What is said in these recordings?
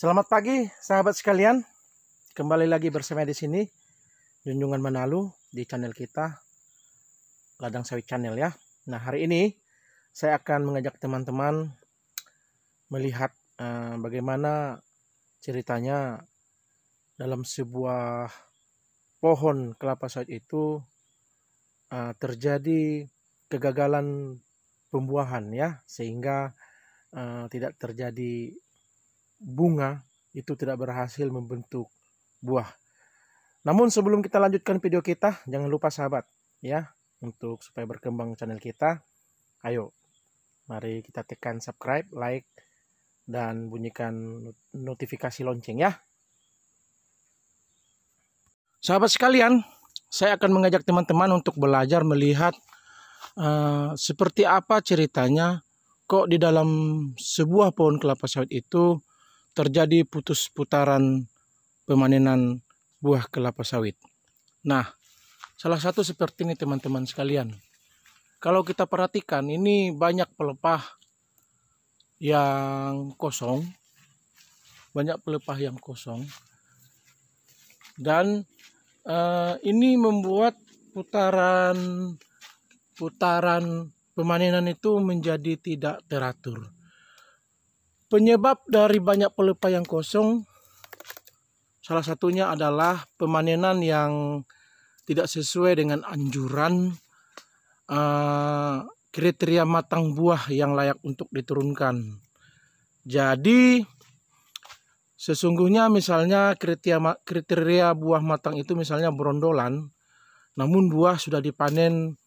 Selamat pagi sahabat sekalian. Kembali lagi bersama di sini Junjungan Manalu di channel kita Ladang Sawit Channel ya. Nah, hari ini saya akan mengajak teman-teman melihat bagaimana ceritanya dalam sebuah pohon kelapa sawit itu terjadi kegagalan pembuahan ya, sehingga tidak terjadi bunga, itu tidak berhasil membentuk buah. Namun sebelum kita lanjutkan video kita, jangan lupa sahabat ya, untuk supaya berkembang channel kita, ayo mari kita tekan subscribe, like, dan bunyikan notifikasi lonceng ya. Sahabat sekalian, saya akan mengajak teman-teman untuk belajar melihat seperti apa ceritanya kok di dalam sebuah pohon kelapa sawit itu terjadi putus putaran pemanenan buah kelapa sawit. Nah, salah satu seperti ini teman-teman sekalian. Kalau kita perhatikan, ini banyak pelepah yang kosong. Banyak pelepah yang kosong. Dan ini membuat putaran pemanenan itu menjadi tidak teratur. Penyebab dari banyak pelepah yang kosong, salah satunya adalah pemanenan yang tidak sesuai dengan anjuran kriteria matang buah yang layak untuk diturunkan. Jadi sesungguhnya misalnya kriteria buah matang itu misalnya berondolan, namun buah sudah dipanen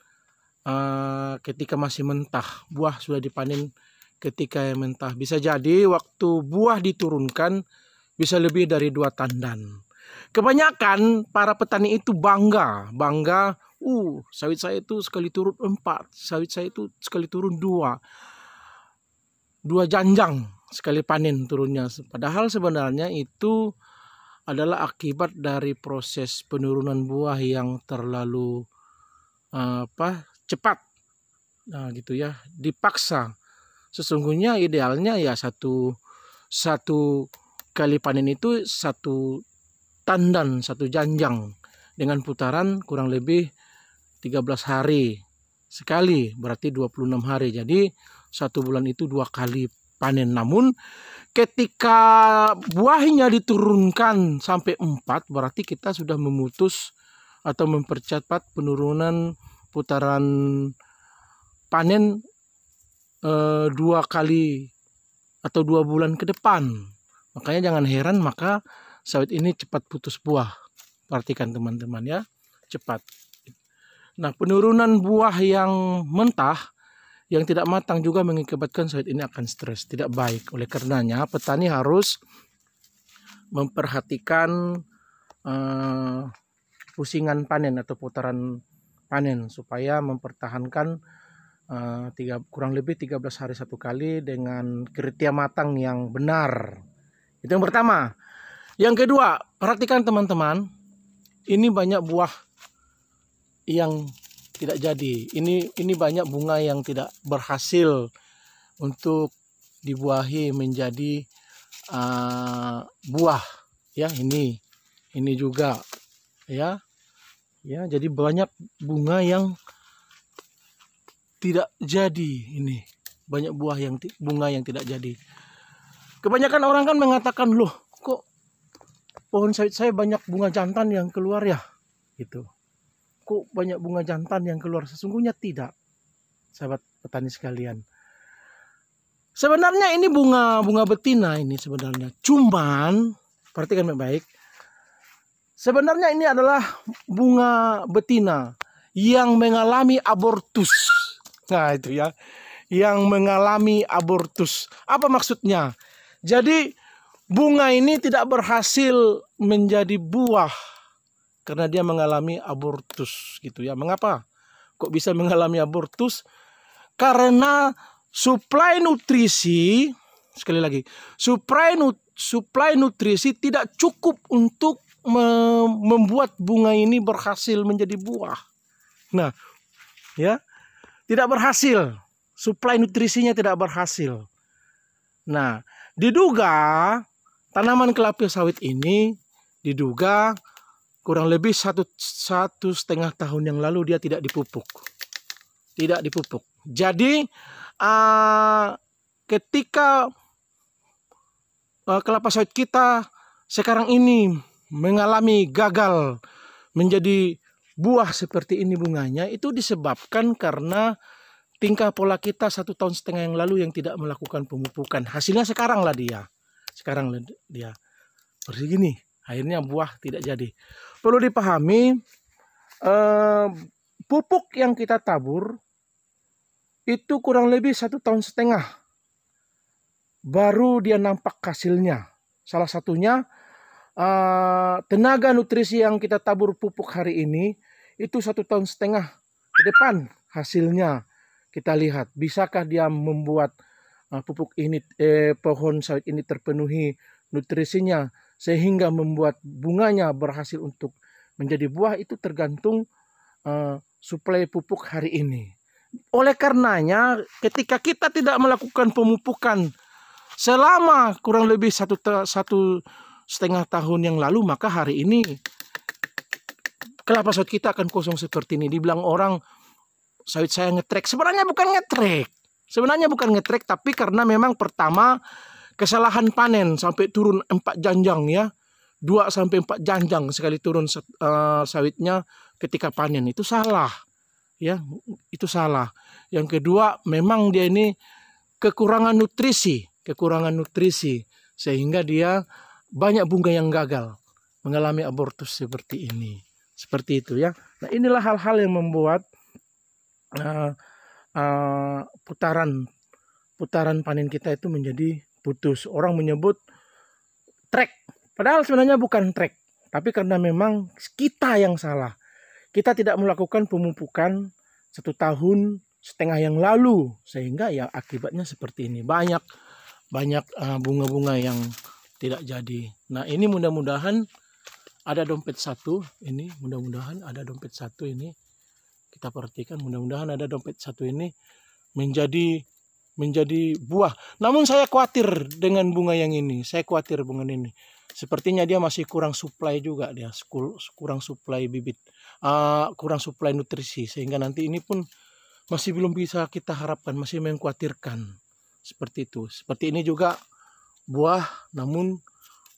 ketika masih mentah. Buah sudah dipanen ketika yang mentah. Bisa jadi waktu buah diturunkan bisa lebih dari 2 tandan. Kebanyakan para petani itu bangga, sawit saya itu sekali turun 4, sawit saya itu sekali turun 2 janjang sekali panen turunnya. Padahal sebenarnya itu adalah akibat dari proses penurunan buah yang terlalu cepat. Nah, gitu ya, dipaksa. Sesungguhnya idealnya ya satu kali panen itu 1 tandan, 1 janjang dengan putaran kurang lebih 13 hari sekali, berarti 26 hari. Jadi 1 bulan itu 2 kali panen. Namun ketika buahnya diturunkan sampai 4, berarti kita sudah memutus atau mempercepat penurunan putaran panen 2 kali atau 2 bulan ke depan. Makanya jangan heran maka sawit ini cepat putus buah. Perhatikan teman-teman ya, cepat. Nah, penurunan buah yang mentah, yang tidak matang juga mengakibatkan sawit ini akan stres, tidak baik. Oleh karenanya petani harus memperhatikan pusingan panen atau putaran panen supaya mempertahankan kurang lebih 13 hari 1 kali dengan kriteria matang yang benar. Itu yang pertama. Yang kedua, perhatikan teman-teman, ini banyak buah yang tidak jadi. Ini banyak bunga yang tidak berhasil untuk dibuahi menjadi buah. Ya, ini juga ya. Ya, jadi banyak bunga yang tidak jadi. Ini banyak bunga yang tidak jadi. Kebanyakan orang kan mengatakan, loh kok pohon sawit saya banyak bunga jantan yang keluar ya, gitu. Kok banyak bunga jantan yang keluar? Sesungguhnya tidak, sahabat petani sekalian. Sebenarnya ini bunga betina ini sebenarnya. Cuman perhatikan baik-baik. Sebenarnya ini adalah bunga betina yang mengalami abortus. Nah, itu ya, yang mengalami abortus. Apa maksudnya? Jadi bunga ini tidak berhasil menjadi buah karena dia mengalami abortus, gitu ya. Mengapa? Kok bisa mengalami abortus? Karena suplai nutrisi, sekali lagi, suplai nutrisi tidak cukup untuk membuat bunga ini berhasil menjadi buah. Nah, ya, tidak berhasil. Suplai nutrisinya tidak berhasil. Nah, diduga tanaman kelapa sawit ini diduga kurang lebih satu setengah tahun yang lalu dia tidak dipupuk. Tidak dipupuk. Jadi ketika kelapa sawit kita sekarang ini mengalami gagal menjadi buah seperti ini bunganya, itu disebabkan karena tingkah pola kita 1,5 tahun yang lalu yang tidak melakukan pemupukan. Hasilnya sekarang lah dia. Seperti gini. Akhirnya buah tidak jadi. Perlu dipahami, pupuk yang kita tabur itu kurang lebih 1,5 tahun baru dia nampak hasilnya. Salah satunya tenaga nutrisi yang kita tabur pupuk hari ini itu 1,5 tahun ke depan hasilnya kita lihat. Bisakah dia membuat pupuk ini pohon sawit ini terpenuhi nutrisinya sehingga membuat bunganya berhasil untuk menjadi buah, itu tergantung suplai pupuk hari ini. Oleh karenanya ketika kita tidak melakukan pemupukan selama kurang lebih 1,5 tahun yang lalu, maka hari ini kelapa sawit kita akan kosong seperti ini. Dibilang orang sawit saya ngetrek, sebenarnya bukan ngetrek, tapi karena memang pertama kesalahan panen sampai turun 4 janjang ya, 2 sampai 4 janjang sekali turun sawitnya ketika panen, itu salah ya, itu salah. Yang kedua memang dia ini kekurangan nutrisi sehingga dia banyak bunga yang gagal, mengalami abortus seperti ini, seperti itu ya. Nah, inilah hal-hal yang membuat putaran panen kita itu menjadi putus. Orang menyebut trek, padahal sebenarnya bukan trek, tapi karena memang kita yang salah. Kita tidak melakukan pemupukan 1,5 tahun yang lalu, sehingga ya akibatnya seperti ini. Banyak bunga-bunga yang tidak jadi. Nah, ini mudah-mudahan ada dompet satu ini, kita perhatikan, mudah-mudahan ada dompet satu ini menjadi buah. Namun saya khawatir dengan bunga yang ini. Sepertinya dia masih kurang suplai juga, kurang suplai bibit, kurang suplai nutrisi, sehingga nanti ini pun masih belum bisa kita harapkan, masih mengkhawatirkan. Seperti itu. Seperti ini juga buah, namun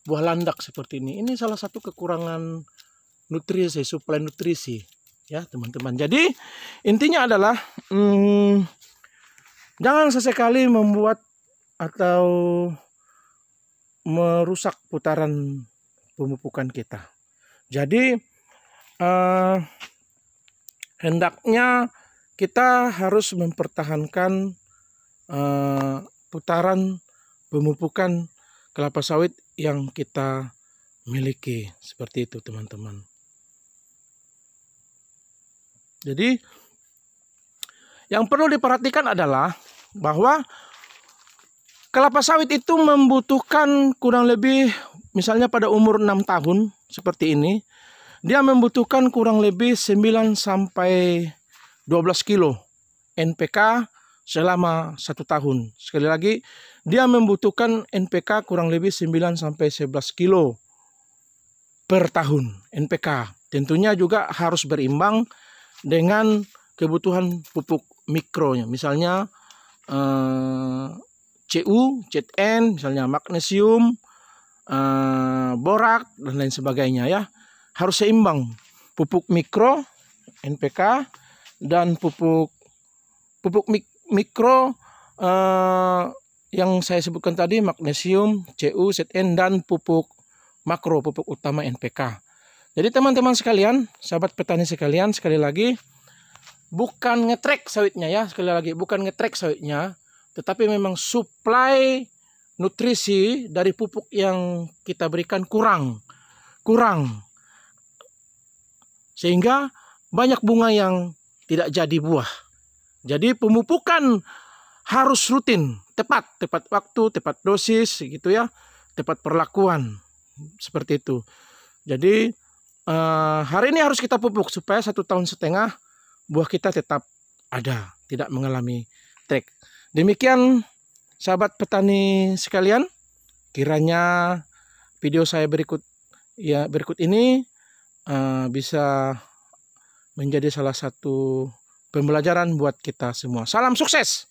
buah landak seperti ini. Ini salah satu kekurangan nutrisi, suplai nutrisi ya teman-teman. Jadi intinya adalah jangan sesekali membuat atau merusak putaran pemupukan kita. Jadi hendaknya kita harus mempertahankan putaran pemupukan kelapa sawit yang kita miliki, seperti itu teman-teman. Jadi yang perlu diperhatikan adalah bahwa kelapa sawit itu membutuhkan kurang lebih, misalnya pada umur 6 tahun seperti ini, dia membutuhkan kurang lebih 9 sampai 12 kilo NPK selama 1 tahun. Sekali lagi, dia membutuhkan NPK kurang lebih 9 sampai 11 kilo per tahun NPK. Tentunya juga harus berimbang dengan kebutuhan pupuk mikronya. Misalnya Cu, Zn, misalnya magnesium, borak dan lain sebagainya ya. Harus seimbang pupuk mikro NPK dan pupuk mikro yang saya sebutkan tadi, magnesium, Cu, Zn, dan pupuk makro, pupuk utama NPK. Jadi teman-teman sekalian, sahabat petani sekalian, sekali lagi bukan ngetrek sawitnya ya, tetapi memang suplai nutrisi dari pupuk yang kita berikan kurang. Sehingga banyak bunga yang tidak jadi buah. Jadi pemupukan harus rutin, tepat waktu, tepat dosis gitu ya, tepat perlakuan, seperti itu. Jadi hari ini harus kita pupuk supaya 1,5 tahun buah kita tetap ada, tidak mengalami trek. Demikian sahabat petani sekalian, kiranya video saya berikut ini bisa menjadi salah satu pembelajaran buat kita semua. Salam sukses.